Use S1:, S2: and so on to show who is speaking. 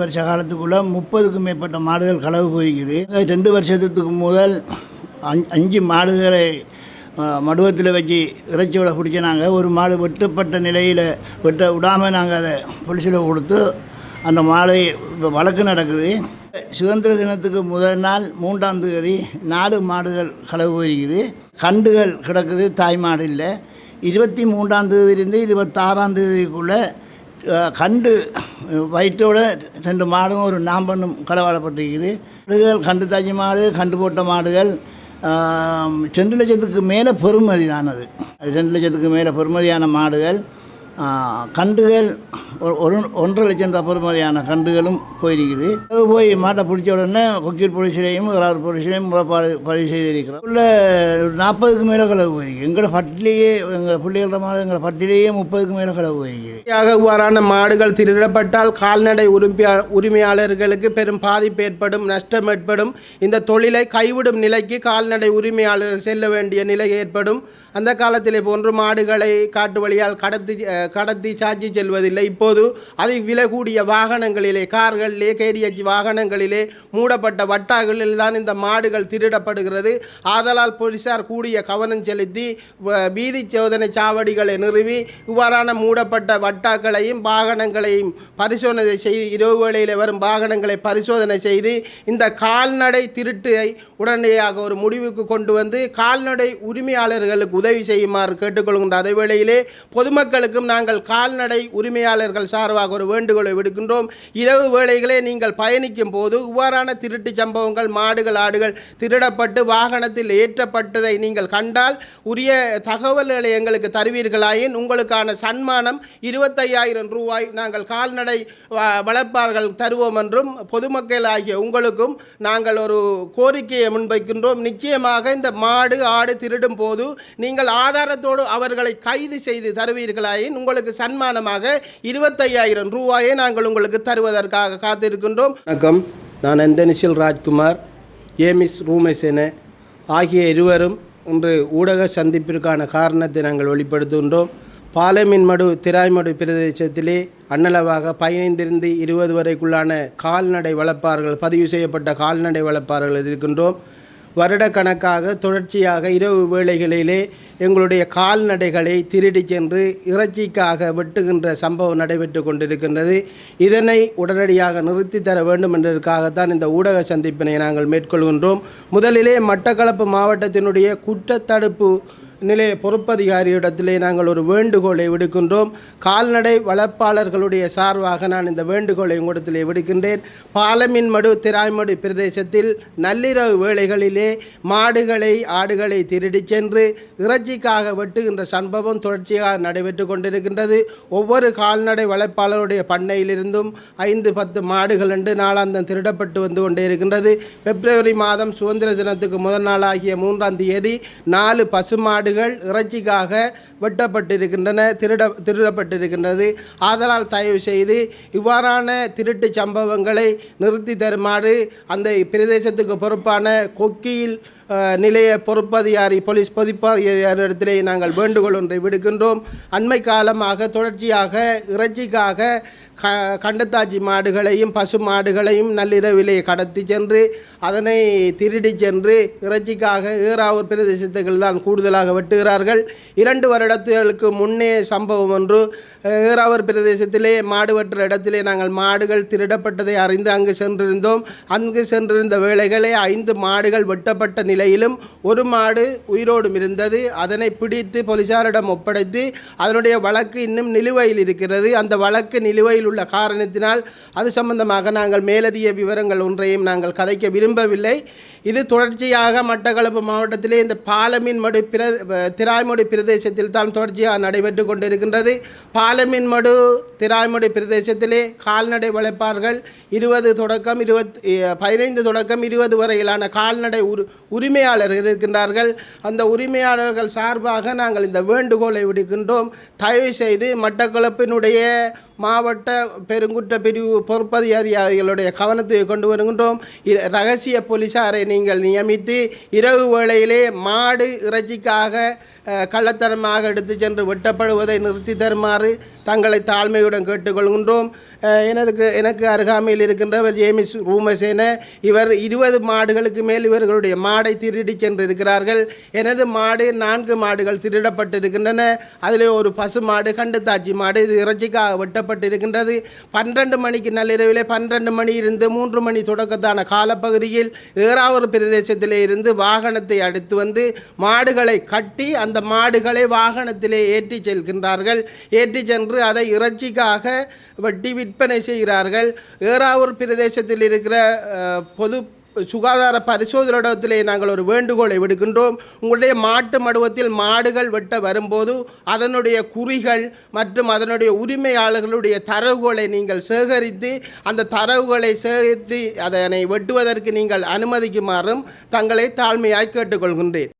S1: வருஷ காலத்துக்குள்ள 30க்கும் மேற்பட்ட மாடுகள் களவு போயிருக்குது. 2 வருஷத்துக்கு முதல் 5 மாடுகளை மடுவத்தில் வச்சு இறைச்சியோட பிடிச்ச நாங்கள் ஒரு மாடு வெட்டப்பட்ட நிலையில் வெட்ட விடாமல் நாங்கள் அதை போலீஸில் கொடுத்து அந்த மாடை வழக்கு நடக்குது. சுதந்திர தினத்துக்கு முதல் நாள் 3ஆம் தேதி 4 மாடுகள் களவு போயிருக்குது. கண்டுகள் கிடக்குது, தாய் மாடு இல்லை. 23ஆம் தேதியிலிருந்து 26ஆம் தேதிக்குள்ளே கண்டு வயிற்றோட 2 மாடும் ஒரு நாம்பண்ணும் களவாடப்பட்டிருக்குது. மாடுகள் கண்டு தாச்சி மாடு, கண்டு போட்ட மாடுகள் 2 லட்சத்துக்கு மேலே பெறுமதி தான். அது 2 லட்சத்துக்கு மேலே பெறுமதியான மாடுகள். கண்டுகள் 1.5 லட்சம் ரூபா பெறுமதியான கண்டுகளும் போயிருக்குது. போய் மாட்டை பிடிச்ச உடனே கொக்கியூர் போலீஸ்லேயும் போலீஸ்லேயும் முறைப்பாடு பதிவு செய்திருக்கிறோம். உள்ள 40க்கு மேலே களவு போயிருக்கு. எங்களோட பட்டிலேயே எங்கள் பிள்ளைகள மாடு எங்களை பட்டிலேயே 30க்கு மேலே களவு போயிருக்கு.
S2: இவ்வாறான மாடுகள் திருடப்பட்டால் கால்நடை உரிமையாளர்களுக்கு பெரும் பாதிப்பு ஏற்படும், நஷ்டம் ஏற்படும். இந்த தொழிலை கைவிடும் நிலைக்கு கால்நடை உரிமையாளர்கள் செல்ல வேண்டிய நிலை ஏற்படும். அந்த காலத்திலே போன்று மாடுகளை காட்டு வழியால் கடத்தி சாட்சி செல்வதில்லை. இப்போது அதை விலை கூடிய வாகனங்களிலே, கார்களிலே, கேடிஎச் வாகனங்களிலே, மூடப்பட்ட வட்டாக்களில் தான் இந்த மாடுகள் திருடப்படுகிறது. ஆதலால் போலீசார் கூடிய கவனம் செலுத்தி வீதி சோதனை சாவடிகளை நிறுவி இவ்வாறான மூடப்பட்ட வட்டாக்களையும் வாகனங்களையும் பரிசோதனை செய்து, இரவு வேளையில் வரும் வாகனங்களை பரிசோதனை செய்து இந்த கால்நடை திருட்டை உடனடியாக ஒரு முடிவுக்கு கொண்டு வந்து கால்நடை உரிமையாளர்களுக்கு உதவி செய்யுமாறு கேட்டுக்கொள்கின்ற அதே வேளையிலே பொதுமக்களுக்கும் நாங்கள் கால்நடை உரிமையாளர்கள் சார்பாக ஒரு வேண்டுகோளை விடுக்கின்றோம். இரவு வேளைகளே நீங்கள் பயணிக்கும் போது இவ்வாறான திருட்டு சம்பவங்கள், மாடுகள், ஆடுகள் திருடப்பட்டு வாகனத்தில் ஏற்றப்பட்டதை நீங்கள் கண்டால் உரிய தகவல்களை எங்களுக்கு தருவீர்களாயின் உங்களுக்கான சன்மானம் 25,000 ரூபாய் நாங்கள் கால்நடை வளர்ப்பார்கள் தருவோம் என்றும் பொதுமக்கள் ஆகிய உங்களுக்கும் நாங்கள் ஒரு கோரிக்கையை முன்வைக்கின்றோம். நிச்சயமாக இந்த மாடு, ஆடு திருடும் போது நீங்கள் ஆதாரத்தோடு அவர்களை கைது செய்து தருவீர்களாயின் உங்களுக்கு சன்மானமாக 25,000 ரூபாயை நாங்கள் உங்களுக்கு தருவதற்காக காத்திருக்கின்றோம். வணக்கம், நான் எந்தனிஷில் ராஜ்குமார், ஏமிஸ் ரூமேசேன ஆகிய இருவரும் இன்று ஊடக சந்திப்பிற்கான காரணத்தை நாங்கள் வெளிப்படுத்துகின்றோம். பாலமின்மடு திராய்மடு பிரதேசத்திலே அன்னளவாக 15 20 வரைக்குள்ளான கால்நடை வளர்ப்பார்கள், பதிவு செய்யப்பட்ட கால்நடை வளர்ப்பார்கள் இருக்கின்றோம். வருடக்கணக்காக தொடர்ச்சியாக இரவு வேளைகளிலே எங்களுடைய கால்நடைகளை திருடி சென்று இறைச்சிக்காக வெட்டுகின்ற சம்பவம் நடைபெற்று கொண்டிருக்கின்றது. இதனை உடனடியாக நிறுத்தி தர வேண்டும் என்பதற்காகத்தான் இந்த ஊடக சந்திப்பினை நாங்கள் மேற்கொள்கின்றோம். முதலிலே மட்டக்களப்பு மாவட்டத்தினுடைய குற்றத்தடுப்பு நிலைய பொறுப்பதிகாரியிடத்திலே நாங்கள் ஒரு வேண்டுகோளை விடுக்கின்றோம். கால்நடை வளர்ப்பாளர்களுடைய சார்பாக நான் இந்த வேண்டுகோளை உங்களிடத்திலே விடுக்கின்றேன். பாலமின்மடு திராய்மடு பிரதேசத்தில் நள்ளிரவு வேளைகளிலே மாடுகளை, ஆடுகளை திருடி சென்று இறைச்சிக்காக வெட்டுகின்ற சம்பவம் தொடர்ச்சியாக நடைபெற்று கொண்டிருக்கின்றது. ஒவ்வொரு கால்நடை வளர்ப்பாளருடைய பண்ணையிலிருந்தும் 5-10 மாடுகள் என்று நாளாந்தம் திருடப்பட்டு வந்து கொண்டே இருக்கின்றது. பிப்ரவரி மாதம் சுதந்திர தினத்துக்கு முதல் நாளாகிய 3ஆம் தேதி 4 பசுமாடு இறைச்சிக்காக வெட்டப்பட்டிருக்கின்றன, திருடப்பட்டிருக்கின்றது. ஆதலால் தயவு செய்து இவ்வாறான திருட்டு சம்பவங்களை நிறுத்தி தருமாறு அந்த பிரதேசத்துக்கு பொறுப்பான கொக்கியில் நிலைய பொறுப்பதிகாரி போலீஸ் பொதுப்பதிகாரியிடத்திலே நாங்கள் வேண்டுகோள் ஒன்றை விடுக்கின்றோம். அண்மை காலமாக தொடர்ச்சியாக இறைச்சிக்காக கண்டத்தாச்சி மாடுகளையும் பசு மாடுகளையும் நள்ளிரவிலே கடத்தி சென்று அதனை திருடி சென்று இறைச்சிக்காக ஏறாவூர் பிரதேசத்துகள் தான் கூடுதலாக வெட்டுகிறார்கள். 2 வருடங்களுக்கு முன்னே சம்பவம் ஒன்று ஏறாவூர் பிரதேசத்திலே மாடு வெட்டுற இடத்திலே நாங்கள் மாடுகள் திருடப்பட்டதை அறிந்து அங்கு சென்றிருந்தோம். அங்கு சென்றிருந்த வேளைகளே 5 மாடுகள் வெட்டப்பட்ட நிலையிலும் ஒரு மாடு உயிரோடும் இருந்தது. அதனை பிடித்து போலீசாரிடம் ஒப்படைத்து அதனுடைய வழக்கு இன்னும் நிலுவையில் இருக்கிறது. அந்த வழக்கு நிலுவையில் உள்ள காரணத்தினால் அது சம்பந்தமாக நாங்கள் மேலதிக விவரங்கள் ஒன்றையும் நாங்கள் கதைக்க விரும்பவில்லை. இது தொடர்ச்சியாக மட்டக்களப்பு மாவட்டத்திலே இந்த பாலமின்மடு திராய்மடு பிரதேசத்தில் தான் தொடர்ச்சியாக நடைபெற்று கொண்டிருக்கின்றது. பாலமின்மடு திராய்மடு பிரதேசத்திலே கால்நடை வளர்ப்பார்கள் 15 தொடக்கம் 20 வரையிலான கால்நடை உரிமையாளர்கள் இருக்கின்றார்கள். அந்த உரிமையாளர்கள் சார்பாக நாங்கள் இந்த வேண்டுகோளை விடுக்கின்றோம். தயவு செய்து மட்டக்களப்பினுடைய மாவட்ட பெருங்குற்ற பிரிவு பொறுப்பதிகாரிகளுடைய கவனத்தை கொண்டு வருகின்றோம். இரகசிய போலீசாரை நீங்கள் நியமித்து இரவு வேளையிலே மாடு இறைச்சிக்காக கள்ளத்தனமாக எடுத்து சென்று வெட்டப்படுவதை நிறுத்தி தருமாறு தங்களை தாழ்மையுடன் கேட்டுக்கொள்கின்றோம். எனக்கு அருகாமையில் இருக்கின்றவர் ஜேமிஸ் ரூமசேன. இவர் 20 மாடுகளுக்கு மேல் இவர்களுடைய மாடை திருடி சென்றிருக்கிறார்கள். எனது மாடு 4 மாடுகள் திருடப்பட்டிருக்கின்றன. அதில் ஒரு பசு மாடு, கண்டுத்தாச்சி மாடு, இது இறைச்சிக்காக வெட்டப்பட்டிருக்கின்றது. 12 மணிக்கு நள்ளிரவிலே 12 மணி இருந்து 3 மணி தொடக்கத்தான காலப்பகுதியில் ஏறாவூர் பிரதேசத்திலே இருந்து வாகனத்தை அடுத்து வந்து மாடுகளை கட்டி அந்த மாடுகளை வாகனத்திலே ஏற்றி செல்கின்றார்கள். ஏற்றி சென்று அதை இறைச்சிக்காக வெட்டி விற்பனை செய்கிறார்கள். ஏறாவூர் பிரதேசத்தில் இருக்கிற பொது சுகாதார பரிசோதனையிடத்திலே நாங்கள் ஒரு வேண்டுகோளை விடுக்கின்றோம். உங்களுடைய மாட்டு மடுவத்தில் மாடுகள் வெட்ட வரும்போது அதனுடைய குறிகள் மற்றும் அதனுடைய உரிமையாளர்களுடைய தரவுகளை நீங்கள் சேகரித்து அந்த தரவுகளை சேகரித்து அதனை வெட்டுவதற்கு நீங்கள் அனுமதிக்குமாறும் தங்களை தாழ்மையாய் கேட்டுக்கொள்கின்றேன்.